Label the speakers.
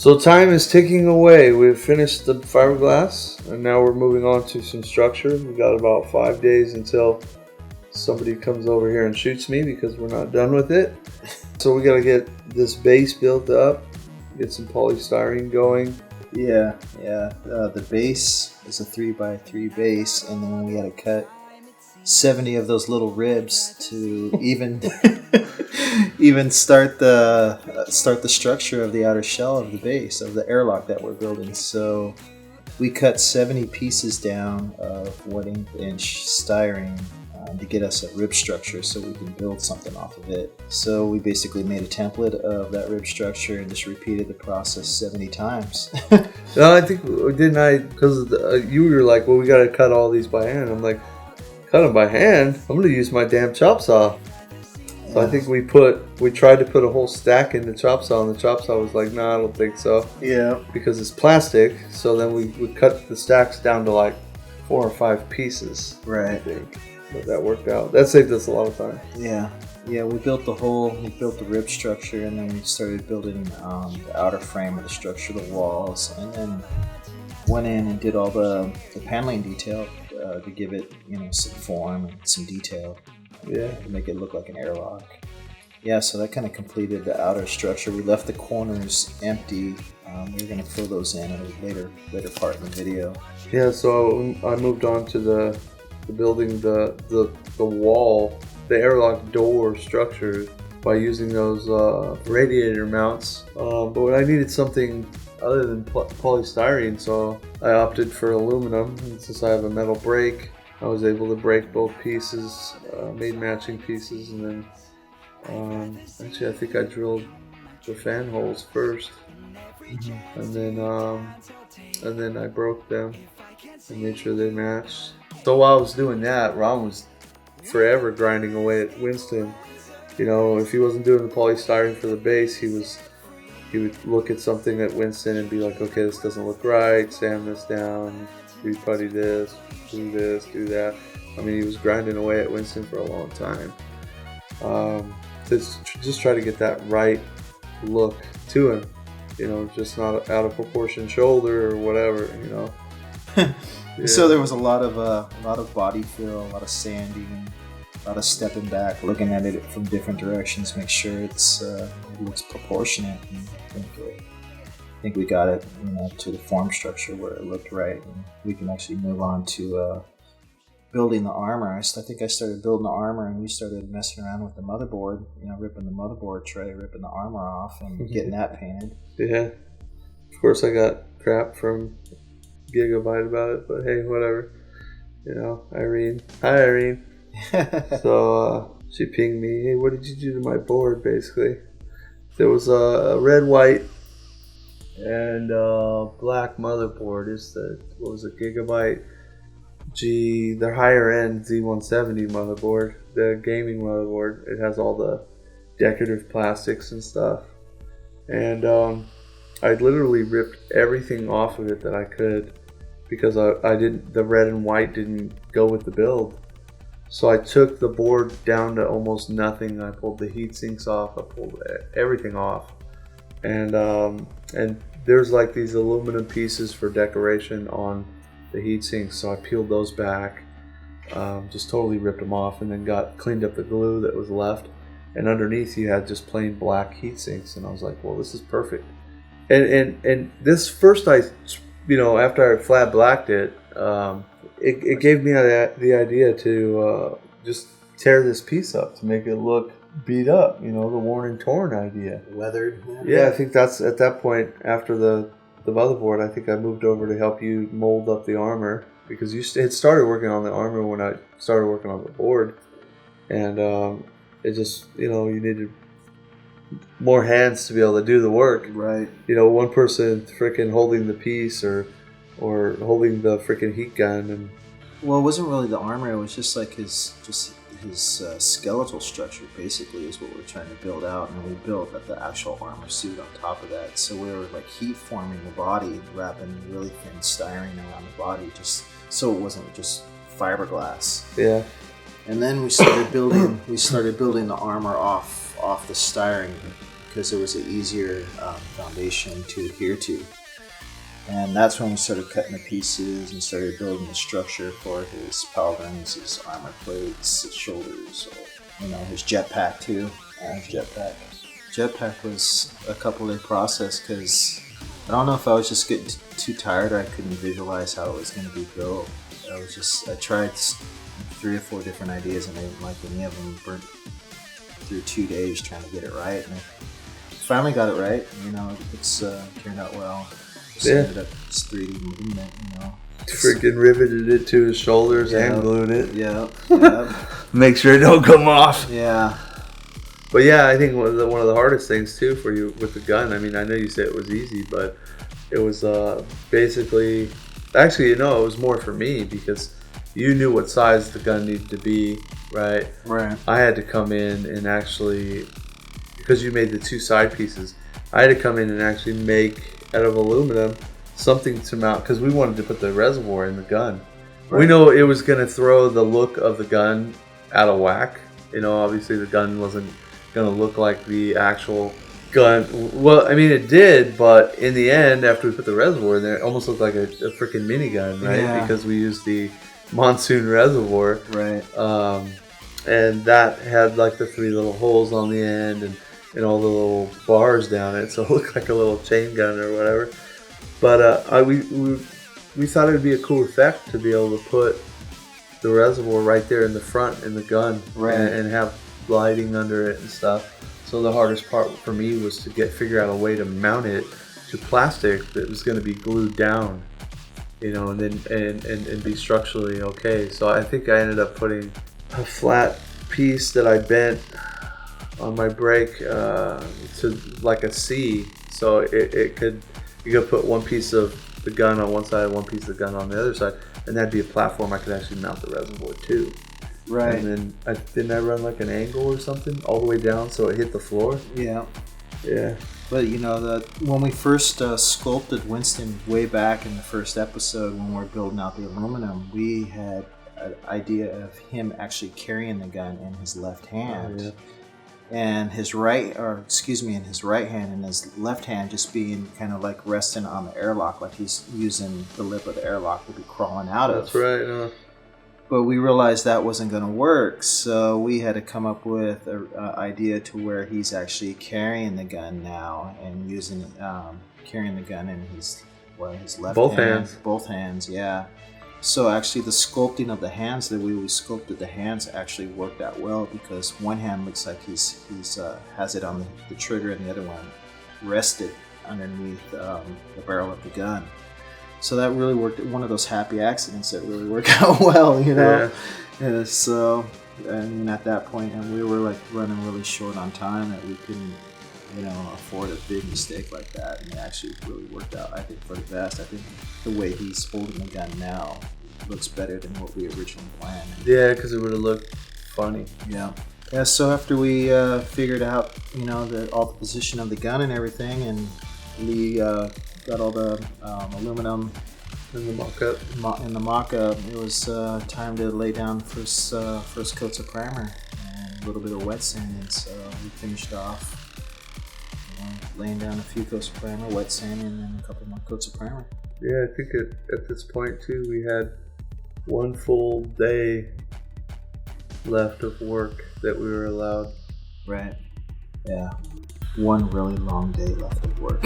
Speaker 1: So time is ticking away. We've finished the fiberglass, and now we're moving on to some structure. We got about 5 days until somebody comes over here and shoots me because we're not done with it. So we got to get this base built up, get some polystyrene going.
Speaker 2: Yeah. The base is a 3x3 base, and then we had to cut 70 of those little ribs to even start the structure of the outer shell of the base of the airlock that we're building. So we cut 70 pieces down of 1/8-inch styrene to get us a rib structure so we can build something off of it. So we basically made a template of that rib structure and just repeated the process 70 times.
Speaker 1: No, I think, didn't I, because you were like, well, we got to cut all these by hand. I'm like, cut them by hand? I'm going to use my damn chop saw. So I think we tried to put a whole stack in the chop saw, and the chop saw was like, no, I don't think so.
Speaker 2: Yeah.
Speaker 1: Because it's plastic. So then we cut the stacks down to like 4 or 5 pieces.
Speaker 2: Right.
Speaker 1: I think. But that worked out. That saved us a lot of time.
Speaker 2: Yeah. We built the rib structure, and then we started building the outer frame of the structure, the walls, and then went in and did all the paneling detail to give it, some form and some detail.
Speaker 1: Yeah.
Speaker 2: To make it look like an airlock. Yeah, so that kind of completed the outer structure. We left the corners empty. We're going to fill those in at a later part in the video.
Speaker 1: Yeah, so I moved on to the building the wall, the airlock door structure by using those radiator mounts. But I needed something other than polystyrene, so I opted for aluminum. And since I have a metal brake, I was able to break both pieces, made matching pieces, and then actually I think I drilled the fan holes first, and then I broke them and made sure they matched. So while I was doing that, Ron was forever grinding away at Winston. If he wasn't doing the polystyrene for the base, he would look at something at Winston and be like, okay, this doesn't look right, sand this down, reputty this, do that. I mean, he was grinding away at Winston for a long time. Just try to get that right look to him, just not out of proportion shoulder or whatever, Yeah.
Speaker 2: So there was a lot of body fill, a lot of sanding, a lot of stepping back, looking at it from different directions, make sure it looks proportionate. And I think we got it, to the form structure where it looked right, and we can actually move on to building the armor. I think I started building the armor, and we started messing around with the motherboard, ripping the motherboard tray, ripping the armor off, and getting that painted. Yeah.
Speaker 1: Of course, I got crap from Gigabyte about it, but hey, whatever. Irene. Hi, Irene. So she pinged me, hey, what did you do to my board, basically? There was a red, white, and black motherboard. Is Gigabyte the higher end Z170 motherboard, the gaming motherboard. It has all the decorative plastics and stuff. And I literally ripped everything off of it that I could, because the red and white didn't go with the build. So I took the board down to almost nothing. I pulled the heat sinks off. I pulled everything off. And there's like these aluminum pieces for decoration on the heat sinks. So I peeled those back, just totally ripped them off, and then cleaned up the glue that was left. And underneath you had just plain black heat sinks. And I was like, well, this is perfect. And this first, after I flat blacked it, it gave me the idea to just tear this piece up to make it look beat up, the worn and torn idea.
Speaker 2: Weathered.
Speaker 1: Yeah, I think that's at that point after the motherboard, I think I moved over to help you mold up the armor, because you had started working on the armor when I started working on the board. And it just, you needed more hands to be able to do the work.
Speaker 2: Right.
Speaker 1: One person freaking holding the piece or holding the freaking heat gun. And
Speaker 2: well, it wasn't really the armor. It was just like his skeletal structure, basically, is what we're trying to build out. And we built the actual armor suit on top of that. So we were like heat forming the body, wrapping really thin styrene around the body, just so it wasn't just fiberglass.
Speaker 1: Yeah.
Speaker 2: And then we started building the armor off the styrene, because it was an easier foundation to adhere to. And that's when we started cutting the pieces and started building the structure for his pauldrons, his armor plates, his shoulders, his jetpack too. Jetpack was a couple-day process because I don't know if I was just getting too tired or I couldn't visualize how it was going to be built. I tried 3 or 4 different ideas and I didn't like any of them. Burnt through 2 days trying to get it right, and I finally got it right. It's turned out well. Just ended up just 3D movement.
Speaker 1: Freaking riveted it to his shoulders and glued it.
Speaker 2: Yeah.
Speaker 1: Make sure it don't come off.
Speaker 2: Yeah.
Speaker 1: But yeah, I think one of the hardest things too for you with the gun. I mean, I know you said it was easy, but it was basically. Actually, it was more for me because you knew what size the gun needed to be, right?
Speaker 2: Right.
Speaker 1: I had to come in and actually, because you made the 2 side pieces, I had to come in and actually make out of aluminum something to mount, because we wanted to put the reservoir in the gun. Right. We know it was going to throw the look of the gun out of whack. Obviously the gun wasn't going to look like the actual gun. Well, I mean it did, but in the end, after we put the reservoir in there, it almost looked like a freaking minigun, right? Yeah. Because we used the monsoon reservoir,
Speaker 2: right?
Speaker 1: And that had like the 3 little holes on the end and all the little bars down it, so it looked like a little chain gun or whatever. But we thought it would be a cool effect to be able to put the reservoir right there in the front in the gun,
Speaker 2: right,
Speaker 1: and have lighting under it and stuff. So the hardest part for me was to figure out a way to mount it to plastic that was going to be glued down, and then and be structurally okay. So I think I ended up putting a flat piece that I bent on my brake to like a C, so you could put one piece of the gun on one side, one piece of the gun on the other side, and that'd be a platform I could actually mount the reservoir to.
Speaker 2: Right.
Speaker 1: And then didn't I run like an angle or something all the way down so it hit the floor?
Speaker 2: Yeah.
Speaker 1: Yeah.
Speaker 2: But when we first sculpted Winston way back in the first episode when we were building out the aluminum, we had an idea of him actually carrying the gun in his left hand.
Speaker 1: Oh, yeah.
Speaker 2: And in his right hand and his left hand just being kind of like resting on the airlock, like he's using the lip of the airlock to be crawling out of.
Speaker 1: That's right.
Speaker 2: But we realized that wasn't going to work, so we had to come up with an idea to where he's actually carrying the gun now and carrying the gun in his left hand. Both hands, yeah. So actually the sculpting of the hands, the way we sculpted the hands actually worked out well, because one hand looks like he's has it on the trigger and the other one rested underneath the barrel of the gun. So that really worked. One of those happy accidents that really worked out well,
Speaker 1: Yeah.
Speaker 2: And so, and at that point, and we were like running really short on time, that we couldn't, afford a big mistake like that. And it actually really worked out, I think, for the best. I think the way he's holding the gun now looks better than what we originally planned.
Speaker 1: Yeah, because it would have looked funny.
Speaker 2: Yeah. Yeah. So after we figured out, all the position of the gun and everything, and we got all the aluminum
Speaker 1: in the mock-up.
Speaker 2: It was time to lay down first coats of primer and a little bit of wet sanding. So we finished off laying down a few coats of primer, wet sanding, and then a couple more coats of primer.
Speaker 1: Yeah, I think at this point too, we had 1 full day left of work that we were allowed.
Speaker 2: Right. Yeah. 1 really long day left of work.